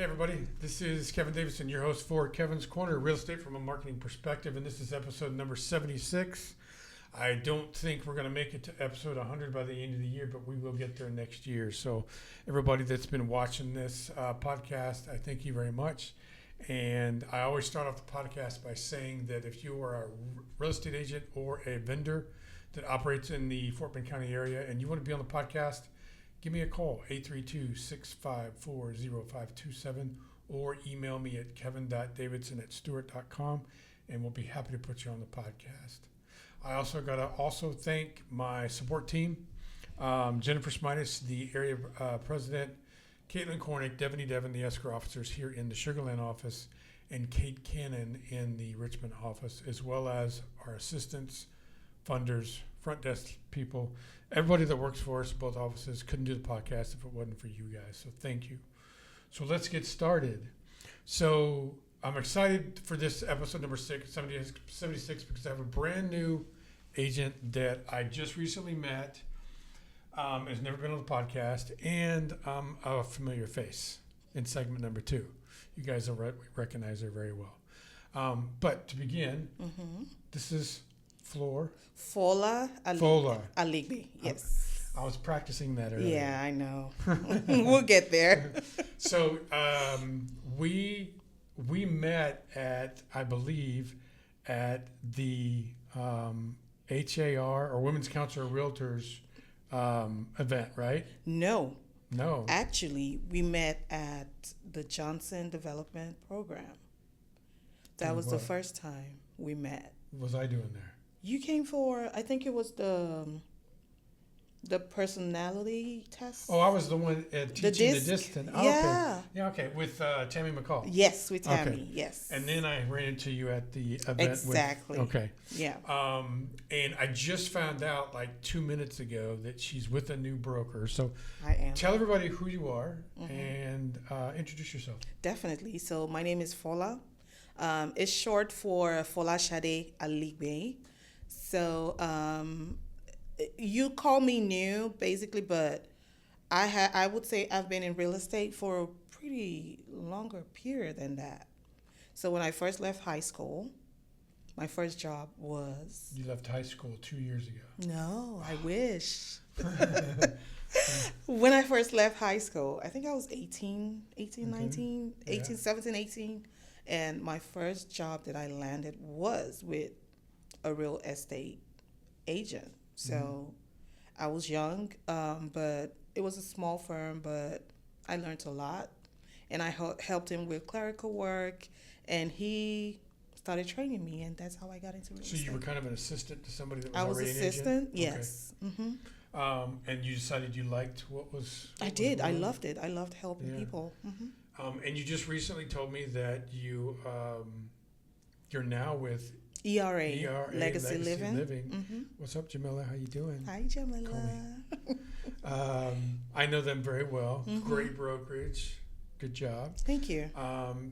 Hey everybody, this is Kevin Davidson, your host for Kevin's Corner, real estate from a marketing perspective, and this is episode number 76. I don't think we're going to make it to episode 100 by the end of the year, but we will get there next year. So everybody that's been watching this podcast, I thank you very much. And I always start off the podcast by saying that if you are a real estate agent or a vendor that operates in the Fort Bend County area and you want to be on the podcast, give me a call, 832-654-0527, or email me at kevin.davidson@stewart.com, and we'll be happy to put you on the podcast. I also got to thank my support team, Jennifer Smitis, the area president, Caitlin Cornick, Devin, the escrow officers here in the Sugar Land office, and Kate Cannon in the Richmond office, as well as our assistants, funders, front desk people, everybody that works for us, both offices. Couldn't do the podcast if it wasn't for you guys, so thank you. So let's get started. So I'm excited for this episode number 76, because I have a brand new agent that I just recently met, has never been on the podcast, and a familiar face in segment number 2. You guys will recognize her very well. But to begin, this is Fola. Aligbe, yes. I was practicing that earlier. Yeah, I know. We'll get there. So we met at, I believe, at the HAR, or Women's Council of Realtors event, right? No. No. Actually, we met at the Johnson Development Program. That was the first time we met. What was I doing there? You came for, I think it was the personality test. Oh, I was the one teaching the distant. Oh, yeah. Okay. Yeah, okay. With Tammy McCall. Yes, with Tammy, okay. Yes. And then I ran into you at the event. Exactly. Okay. Yeah. And I just found out like 2 minutes ago that she's with a new broker. So I am. Tell everybody who you are and introduce yourself. Definitely. So my name is Fola. It's short for Fola Shade Aligbe. So you call me new, basically, but I would say I've been in real estate for a pretty longer period than that. So when I first left high school, my first job was... You left high school 2 years ago. No, I wish. When I first left high school, I think I was 18, 19, 18, 17, 18. And my first job that I landed was with a real estate agent. So I was young, but it was a small firm, but I learned a lot. And I helped him with clerical work, and he started training me, and that's how I got into real estate. So you were kind of an assistant to somebody that was already an agent? I was assistant, yes. Okay. And you decided you liked what was... I did. I loved it. I loved helping people. And you just recently told me that you're now with... ERA Legacy Living. What's up, Jamila? How you doing? Hi, Jamila. I know them very well. Great brokerage. Good job. Thank you.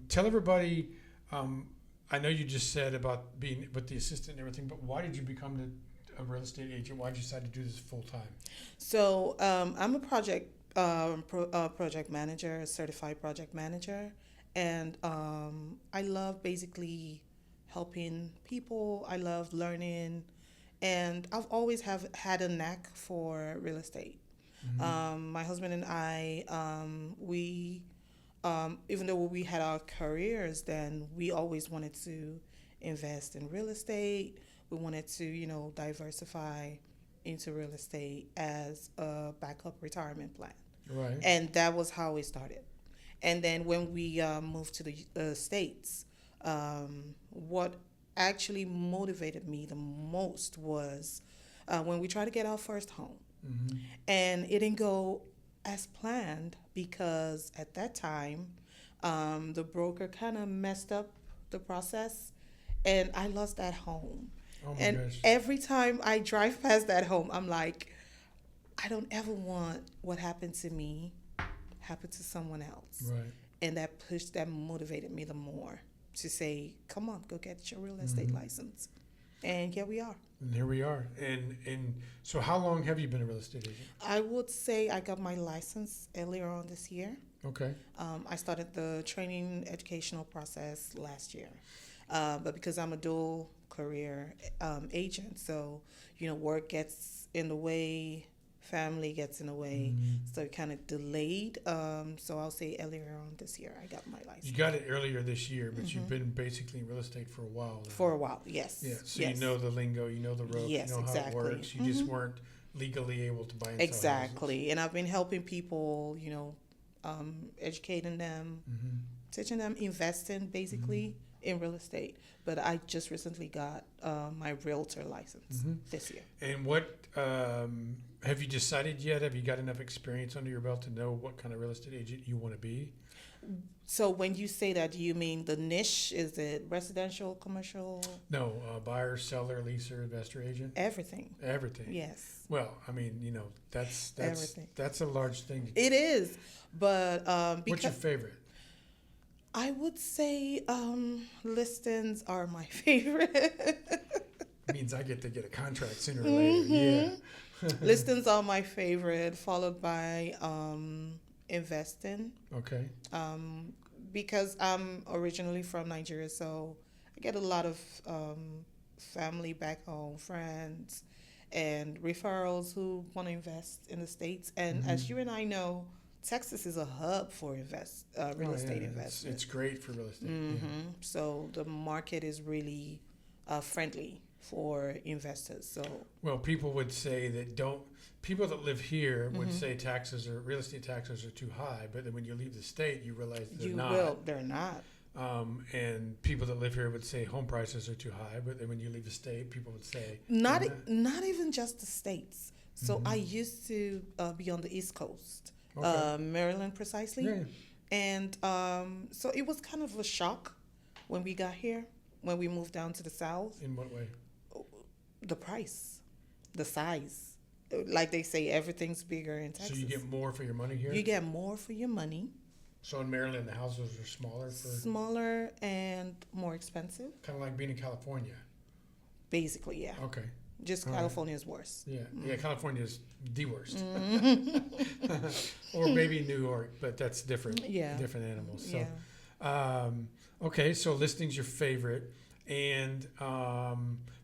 Tell everybody, I know you just said about being with the assistant and everything, but why did you become a real estate agent? Why did you decide to do this full time? So I'm a project manager, a certified project manager, and I love basically helping people. I love learning, and I've always had a knack for real estate. My husband and I, we even though we had our careers, then we always wanted to invest in real estate. We wanted to, diversify into real estate as a backup retirement plan. Right. And that was how we started. And then when we moved to the States, what actually motivated me the most was when we tried to get our first home. And it didn't go as planned because at that time, the broker kind of messed up the process, and I lost that home. Oh my and gosh. Every time I drive past that home, I'm like, I don't ever want what happened to me happen to someone else. Right. And that motivated me the more to say, come on, go get your real estate license. And here we are. And here we are. And so how long have you been a real estate agent? I would say I got my license earlier on this year. Okay. I started the training educational process last year. But because I'm a dual career agent, so, work gets in the way, family gets in the way, so it kind of delayed. So I'll say earlier on this year, I got my license. You got it earlier this year, but you've been basically in real estate for a while now. For a while, yes. Yeah, so yes. you know the lingo, you know the ropes, Yes, you know exactly. how it works. You just weren't legally able to buy and sell houses. Exactly. And I've been helping people, educating them, teaching them, investing basically in real estate. But I just recently got my realtor license this year. And what have you decided yet? Have you got enough experience under your belt to know what kind of real estate agent you want to be? So when you say that, do you mean the niche? Is it residential, commercial? No, buyer, seller, leaser, investor agent. Everything. Everything. Yes. Well, I mean, that's Everything. That's a large thing. It is, but What's your favorite? I would say listings are my favorite. It means I get to get a contract sooner or later. Yeah. Listings are my favorite, followed by investing. Okay. Because I'm originally from Nigeria, so I get a lot of family back home, friends, and referrals who want to invest in the States. And as you and I know, Texas is a hub for real estate investment. It's great for real estate. So the market is really friendly for investors. So people would say people that live here would say real estate taxes are too high, but then when you leave the state, you realize they're not. They're not. And people that live here would say home prices are too high, but then when you leave the state, people would say not even just the states. So I used to be on the East Coast. Okay. Maryland precisely. Yeah. And so it was kind of a shock when we got here, when we moved down to the South. In what way? The price, the size. Like they say, everything's bigger in Texas. So you get more for your money here? You get more for your money. So in Maryland, the houses are smaller? Smaller and more expensive. Kind of like being in California. Basically, yeah. Okay. Just California is worse. Yeah, California is the worst. Or maybe New York, but that's different. Yeah. Different animals. So, yeah. Okay, so listing's your favorite. And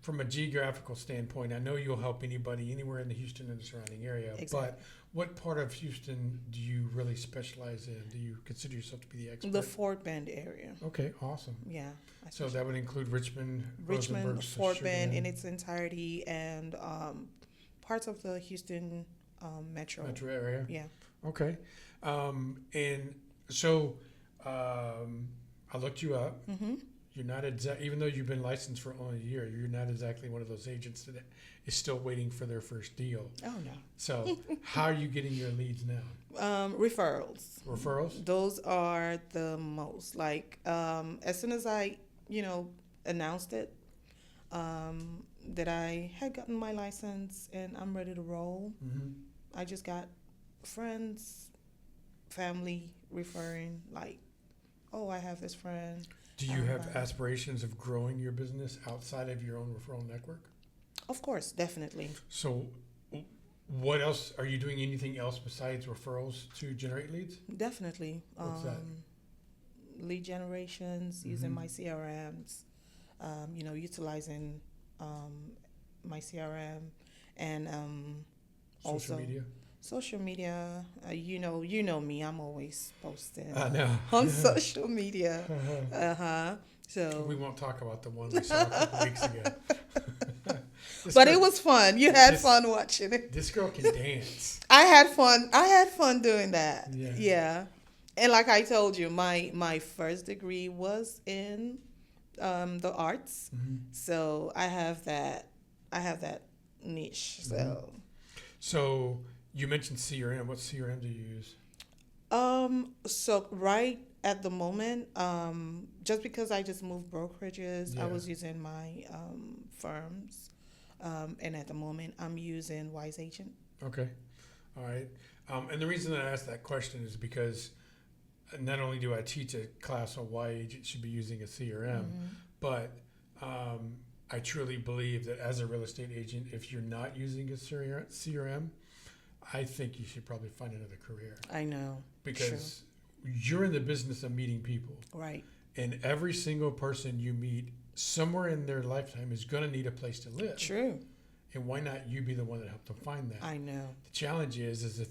from a geographical standpoint, I know you'll help anybody anywhere in the Houston and the surrounding area. Exactly. But what part of Houston do you really specialize in? Do you consider yourself to be the expert? The Fort Bend area. Okay, awesome. Yeah. So that would include Richmond, Rosenberg, Fort Bend in its entirety, and parts of the Houston metro area. Yeah. Okay, and so I looked you up. You're not even though you've been licensed for only a year, you're not exactly one of those agents that is still waiting for their first deal. Oh no. So how are you getting your leads now? Referrals. Referrals? Those are the most. Like as soon as I, announced it, that I had gotten my license and I'm ready to roll, I just got friends, family referring, like, oh, I have this friend. Do you have aspirations of growing your business outside of your own referral network? Of course, definitely. So what else? Are you doing anything else besides referrals to generate leads? Definitely. What's that? Lead generations, using my CRMs, utilizing my CRM, and Social media? Social media, you know me. I'm always posting I know. on social media. So we won't talk about the one we saw a couple weeks ago. But it was fun. You had fun watching it. This girl can dance. I had fun. I had fun doing that. Yeah. And like I told you, my first degree was in the arts. So I have that niche. So you mentioned CRM. What CRM do you use? So right at the moment, just because I just moved brokerages, I was using my firms, and at the moment I'm using Wise Agent. Okay, all right. And the reason that I asked that question is because not only do I teach a class on why agents should be using a CRM, but I truly believe that as a real estate agent, if you're not using a CRM, I think you should probably find another career I know. because you're in the business of meeting people. Right. And every single person you meet somewhere in their lifetime is going to need a place to live. True. And why not you be the one that helped them find that? I know. The challenge is if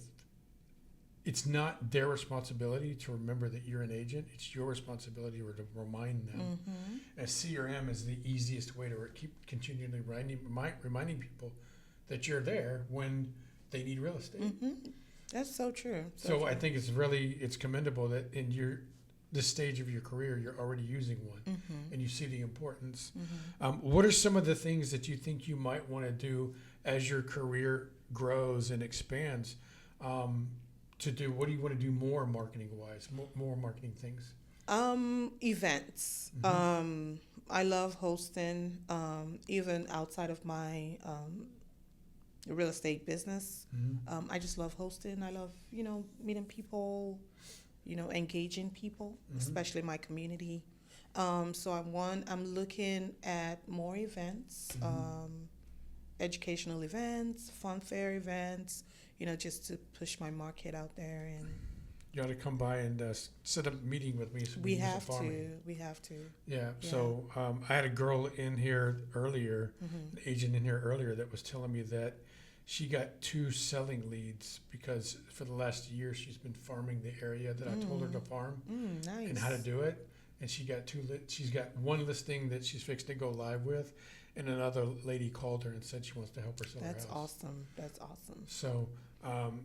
it's not their responsibility to remember that you're an agent, it's your responsibility to remind them. Mm-hmm. A CRM is the easiest way to keep continually reminding people that you're there when they need real estate. Mm-hmm. That's so true. So true. I think it's commendable that in this stage of your career, you're already using one, Mm-hmm. and you see the importance. Mm-hmm. What are some of the things that you think you might want to do as your career grows and expands? To do, what do you want to do more marketing wise, more marketing things? Events. Mm-hmm. I love hosting, even outside of my real estate business. Mm-hmm. I just love hosting. I love, meeting people, engaging people, Mm-hmm. especially my community. So I'm looking at more events, Mm-hmm. educational events, fun fair events, just to push my market out there. And You ought to come by and set up a meeting with me. So we can do some have farming. to. We have to. Yeah. Yeah. So I had a girl in here earlier, Mm-hmm. an agent in here earlier, that was telling me that she got 2 selling leads because for the last year she's been farming the area that I told her to farm Nice. and how to do it. And she got she's got one listing that she's fixed to go live with, and another lady called her and said she wants to help her sell That's her house. awesome. That's awesome. So,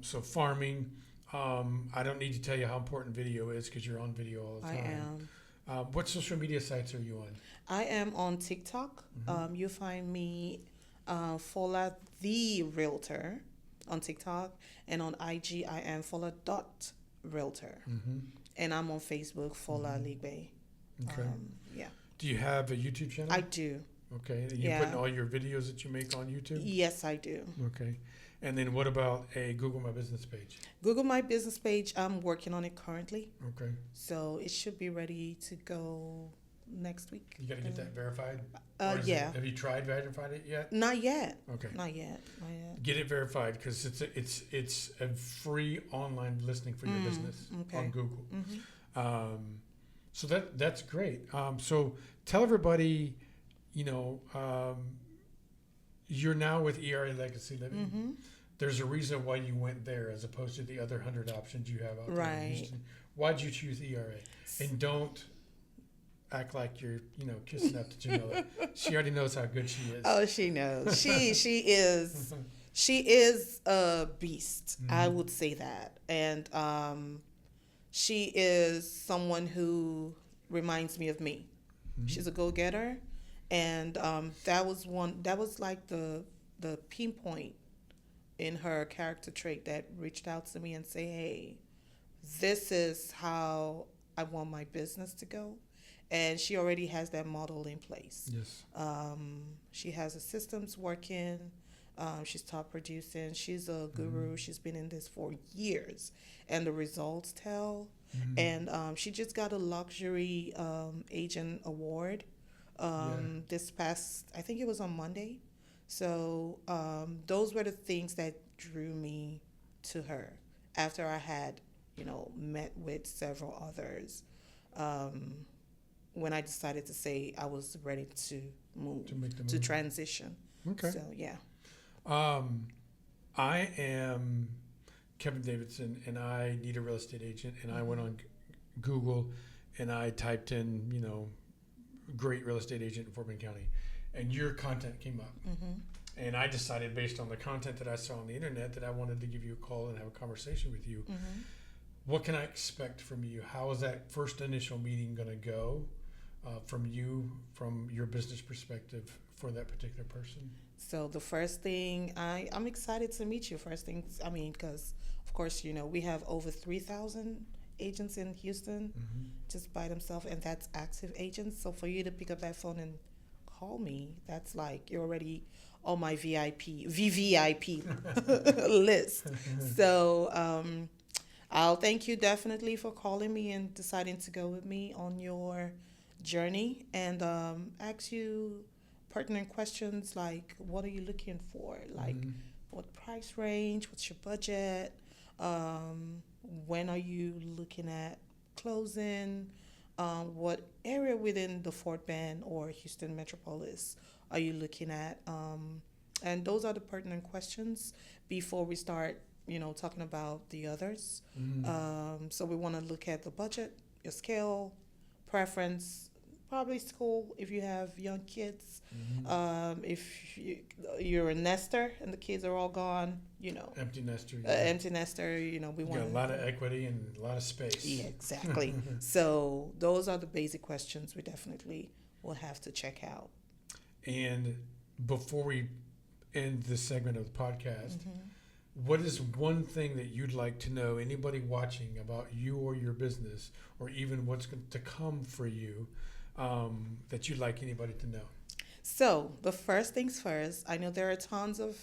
so farming. I don't need to tell you how important video is because you're on video all the I time. am. What social media sites are you on? I am on TikTok. Mhm. You find me, Fola the Realtor, on TikTok, and on IG I am Fola.Realtor, Mm-hmm. and I'm on Facebook Fola Aligbe. Okay. Yeah, Do you have a YouTube channel? I do. Okay. And you Yeah. putting all your videos that you make on YouTube? Yes, I do. Okay. And then what about a Google My Business page? Google my business page. I'm working on it currently, Okay. so it should be ready to go next week. You got to get that verified? Or is Yeah. have you tried verified it yet? Not yet. Okay. Not yet. Not yet. Get it verified because it's a free online listing for your business okay. on Google. Mm-hmm. So that's great. So tell everybody, you're now with ERA Legacy Living. Mm-hmm. There's a reason why you went there as opposed to the other 100 options you have out there. Right. Why'd you choose ERA? And don't act like you're, kissing up to Jamila. She already knows how good she is. Oh, she knows. She is a beast. I Mhm. would say that. And she is someone who reminds me of me. Mhm. She's a go-getter, and that was like the pinpoint in her character trait that reached out to me and say, "Hey, this is how I want my business to go." And she already has that model in place. Yes. She has the systems working. She's top producing. She's a guru. She's been in this for years, and the results tell. Mhm. And she just got a luxury agent award this past, I think it was on Monday. So those were the things that drew me to her after I had, met with several others. When I decided to say I was ready to move, To make the to move. transition. Okay. So, yeah. I am Kevin Davidson, and I need a real estate agent. And I went on Google, and I typed in, great real estate agent in Fort Bend County, and your content came up. Mm-hmm. And I decided, based on the content that I saw on the internet, that I wanted to give you a call and have a conversation with you. Mm-hmm. What can I expect from you? How is that first initial meeting going to go from you, from your business perspective for that particular person? So the first thing, I'm excited to meet you. First thing, because of course, we have over 3,000 agents in Houston just by themselves, and that's active agents. So for you to pick up that phone and call me, that's like you're already on my VVIP list. So I'll thank you definitely for calling me and deciding to go with me on your journey, and ask you pertinent questions like, what are you looking for? Like, what price range? What's your budget? When are you looking at closing? What area within the Fort Bend or Houston metropolis are you looking at? And those are the pertinent questions before we start, talking about the others. So we want to look at the budget, your scale, preference, probably school if you have young kids. If you're a nester and the kids are all gone, Empty nester. empty nester, we You want got a lot of equity and a lot of space. Yeah, exactly. So those are the basic questions we definitely will have to check out. And before we end this segment of the podcast, what is one thing that you'd like to know, anybody watching, about you or your business, or even what's going to come for you, that you'd like anybody to know? So the first things first, I know there are tons of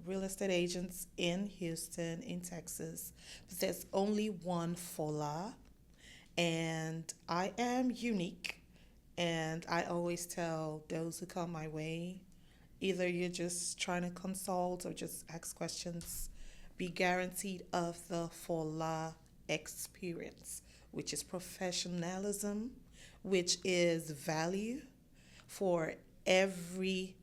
real estate agents in Houston, in Texas, but there's only one Fola, and I am unique. And I always tell those who come my way, either you're just trying to consult or just ask questions, be guaranteed of the Fola experience, which is professionalism, which is value for every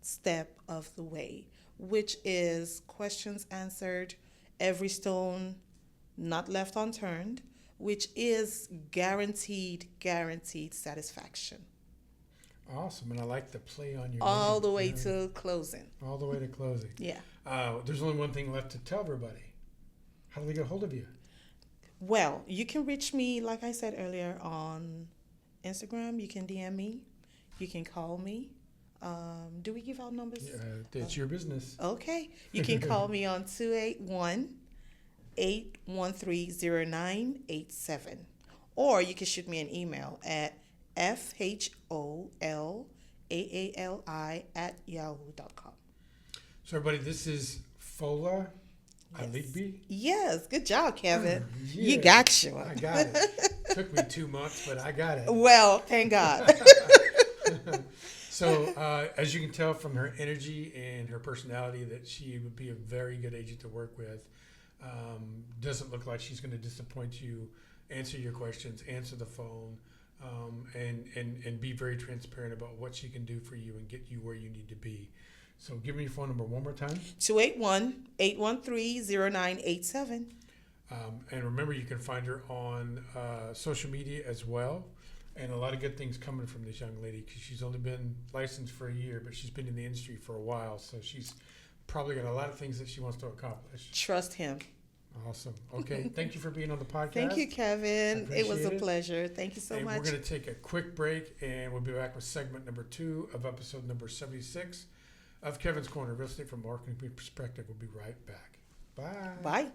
step of the way, which is questions answered, every stone not left unturned, which is guaranteed satisfaction. Awesome. And I like the play on your All name. the way to closing. All the way to closing. Yeah. There's only one thing left to tell everybody. How do they get a hold of you? Well, you can reach me, like I said earlier, on Instagram. You can DM me. You can call me. Do we give out numbers? It's your business. Okay. You can call me on 281-813-0987. Or you can shoot me an email at FHOLAALI@yahoo.com. So everybody, this is Fola Aligbe. Yes, good job, Kevin. Yeah, You got you. I got it. Took me 2 months, but I got it. Well, thank God. So as you can tell from her energy and her personality that she would be a very good agent to work with. Doesn't look like she's going to disappoint you, answer your questions, answer the phone, and be very transparent about what she can do for you and get you where you need to be. So give me your phone number one more time. 281-813-0987. And remember, you can find her on social media as well. And a lot of good things coming from this young lady, because she's only been licensed for a year, but she's been in the industry for a while. So she's probably got a lot of things that she wants to accomplish. Trust him. Awesome. Okay. Thank you for being on the podcast. Thank you, Kevin. It was a it. pleasure. Thank you so And much. we're going to take a quick break, and we'll be back with segment number 2 of episode number 76 of Kevin's Corner, Real Estate from a Marketing Perspective. We'll be right back. Bye. Bye.